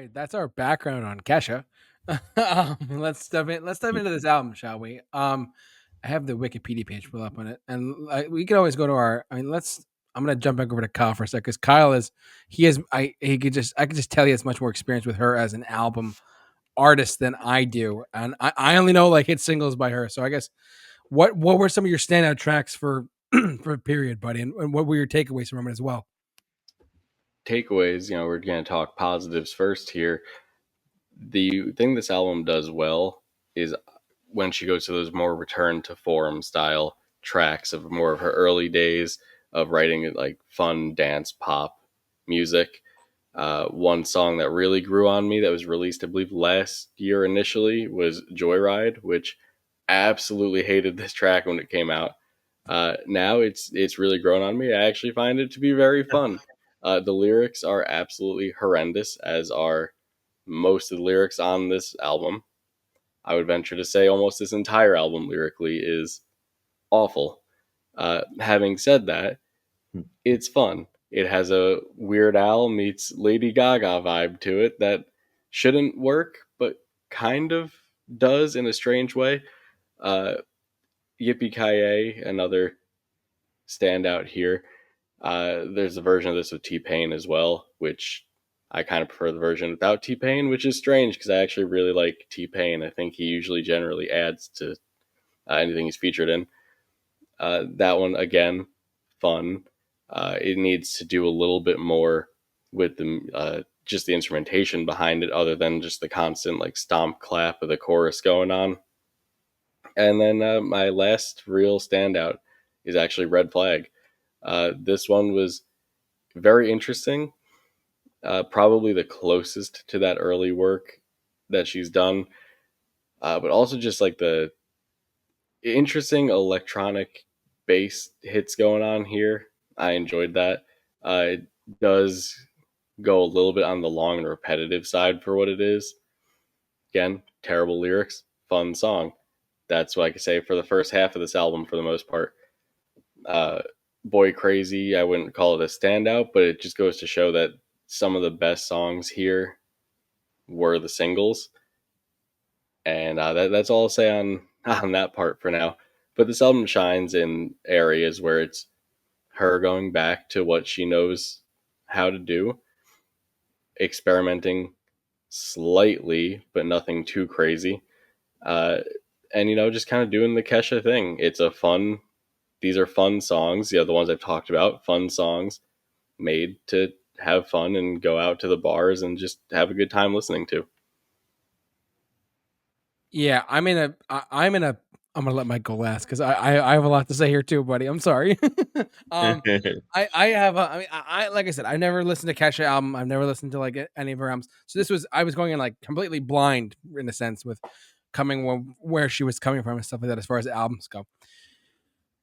right, that's our background on Kesha. Let's dive into this album, shall we? I have the Wikipedia page pulled up on it, and we can always go to our. I mean, let's. I'm gonna jump back over to Kyle for a sec because Kyle is he is I could just tell he has much more experience with her as an album artist than I do, and I only know like hit singles by her. So I guess what were some of your standout tracks for for period, buddy, and what were your takeaways from it as well? Takeaways, we're going to talk positives first here. The thing this album does well is when she goes to those more return to form style tracks of more of her early days of writing like fun dance pop music. One song that really grew on me that was released, I believe, last year initially was Joyride, which absolutely hated this track when it came out. Now it's really grown on me. I actually find it to be very fun. The lyrics are absolutely horrendous, as are most of the lyrics on this album. I would venture to say almost this entire album lyrically is awful. Having said that, it's fun. It has a Weird Al meets Lady Gaga vibe to it that shouldn't work, but kind of does in a strange way. Uh, Yippee Ki another standout here. There's a version of this with T-Pain as well, which I kind of prefer the version without T-Pain, which is strange because I actually really like T-Pain. I think he usually generally adds to anything he's featured in. That one, again, fun. It needs to do a little bit more with the just the instrumentation behind it, other than just the constant like stomp clap of the chorus going on. And then my last real standout is actually Red Flag. This one was very interesting. Probably the closest to that early work that she's done, but also just like the interesting electronic bass hits going on here. I enjoyed that. It does go a little bit on the long and repetitive side for what it is. Again, terrible lyrics, fun song. That's what I could say for the first half of this album for the most part. Uh, Boy Crazy, I wouldn't call it a standout, but it just goes to show that some of the best songs here were the singles. And that's all I'll say on, on that part for now. But this album shines in areas where it's her going back to what she knows how to do, experimenting slightly, but nothing too crazy. Uh, and, just kind of doing the Kesha thing. These are fun songs. The ones I've talked about, fun songs made to have fun and go out to the bars and just have a good time listening to. Yeah, I'm in a. I'm gonna let Mike go last because I have a lot to say here too, buddy. I'm sorry. um, I have. I mean, like I said, I never listened to Kesha album. I've never listened to like any of her albums. So I was going in like completely blind in a sense with coming where she was coming from and stuff like that as far as albums go.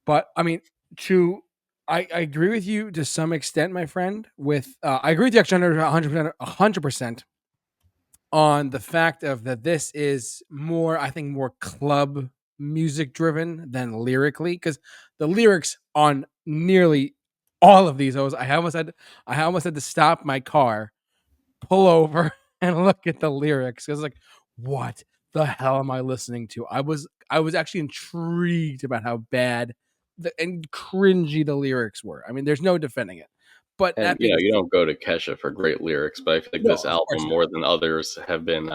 But I mean, to I agree with you to some extent, my friend. With I agree with you actually 100%, on the fact of that this is more, I think, more club music driven than lyrically, because the lyrics on nearly all of these, I almost had to stop my car, pull over, and look at the lyrics because like, what the hell am I listening to? I was actually intrigued about how bad and cringy the lyrics were. I mean, there's no defending it. But And that being you don't go to Kesha for great lyrics, but I feel like no, this of album course not. more than others have been,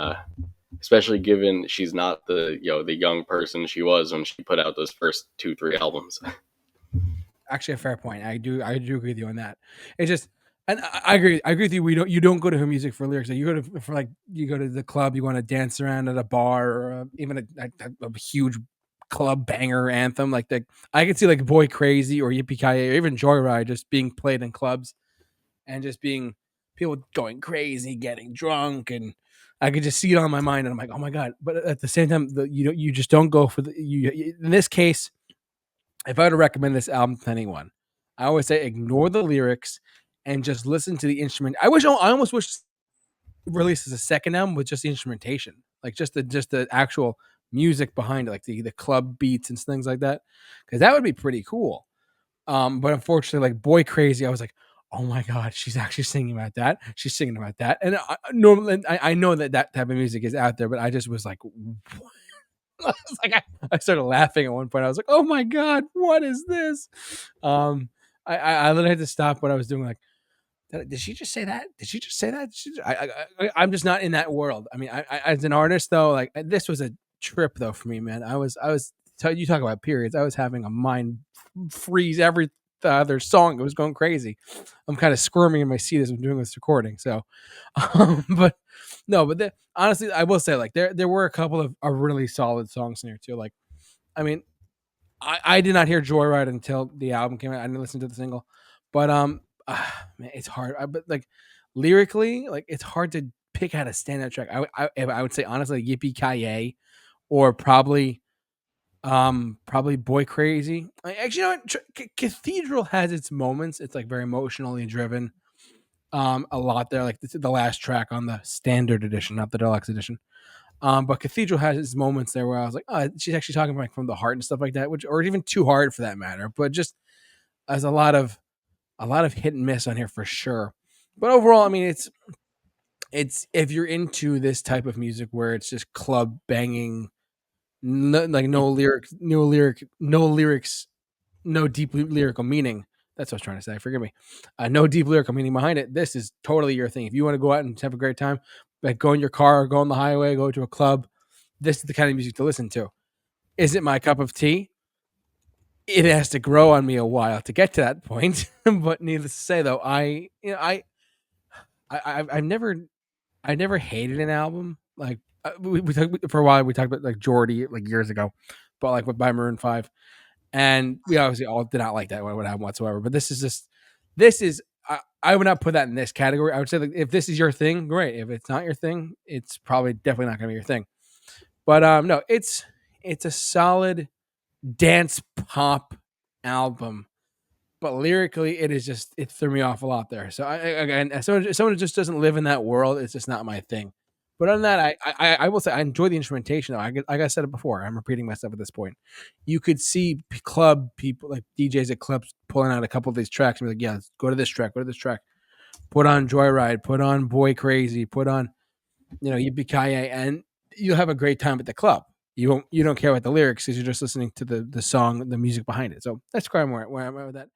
especially given she's not the the young person she was when she put out those first 2-3 albums. Actually, a fair point. I do agree with you on that. It's just, and I agree with you. You don't go to her music for lyrics. You go to for like you go to the club. You want to dance around at a bar or even a huge club banger anthem like that. I could see like Boy Crazy or Yippee Ki or even Joyride just being played in clubs and just being people going crazy, getting drunk, and I could just see it on my mind. And I'm like, oh my god! But at the same time, you just don't go for the you. In this case, if I were to recommend this album to anyone, I always say ignore the lyrics and just listen to the instrument. I almost wish releases a second album with just the instrumentation, like just the actual music behind it, like the club beats and things like that, because that would be pretty cool. But unfortunately, like Boy Crazy, I was like, oh my god, she's actually singing about that. She's singing about that, and normally I know that that type of music is out there, but I just was like, I was like, I started laughing at one point. I was like, oh my god, what is this? Um, I literally had to stop what I was doing. Like, did she just say that? Did she just say that? I'm just not in that world. I mean, as an artist though, like this was a trip though for me, man. You talk about periods. I was having a mind freeze every other song. It was going crazy. I'm kind of squirming in my seat as I'm doing this recording. So, but no, but honestly, I will say like there were a couple of really solid songs in here too. Like, I mean, I did not hear Joyride until the album came out. I didn't listen to the single, but man, it's hard. But like lyrically, like it's hard to pick out a standout track. I would say honestly, Yippee Ki or probably Boy Crazy. Actually, you know what? Cathedral has its moments. It's like very emotionally driven. A lot there. Like this is the last track on the standard edition, not the deluxe edition. But Cathedral has its moments there where I was like, oh, she's actually talking like from the heart and stuff like that, which or even too hard for that matter. But just as a lot of hit and miss on here for sure. But overall, I mean, it's if you're into this type of music where it's just club banging, like no lyrics, no deep lyrical meaning. That's what I was trying to say. Forgive me. No deep lyrical meaning behind it. This is totally your thing. If you want to go out and have a great time, like go in your car, go on the highway, go to a club, this is the kind of music to listen to. Is it my cup of tea? It has to grow on me a while to get to that point. But needless to say, though, I never hated an album. Like we talked for a while. We talked about like Jordy like years ago, but like with by Maroon 5, and we obviously all did not like that one album whatsoever. But this is I would not put that in this category. I would say like if this is your thing, great. If it's not your thing, it's probably definitely not going to be your thing. But no, it's a solid dance pop album, but lyrically, it is just it threw me off a lot there. So again, as someone who just doesn't live in that world, it's just not my thing. But other than that, I will say I enjoy the instrumentation. Though. Like I said it before, I'm repeating myself at this point. You could see club people like DJs at clubs pulling out a couple of these tracks and be like, "Yeah, let's go to this track, go to this track, put on Joyride, put on Boy Crazy, put on Yippee Ki and you'll have a great time at the club. You don't care about the lyrics because you're just listening to the song, the music behind it. So that's kind of where I'm at with that.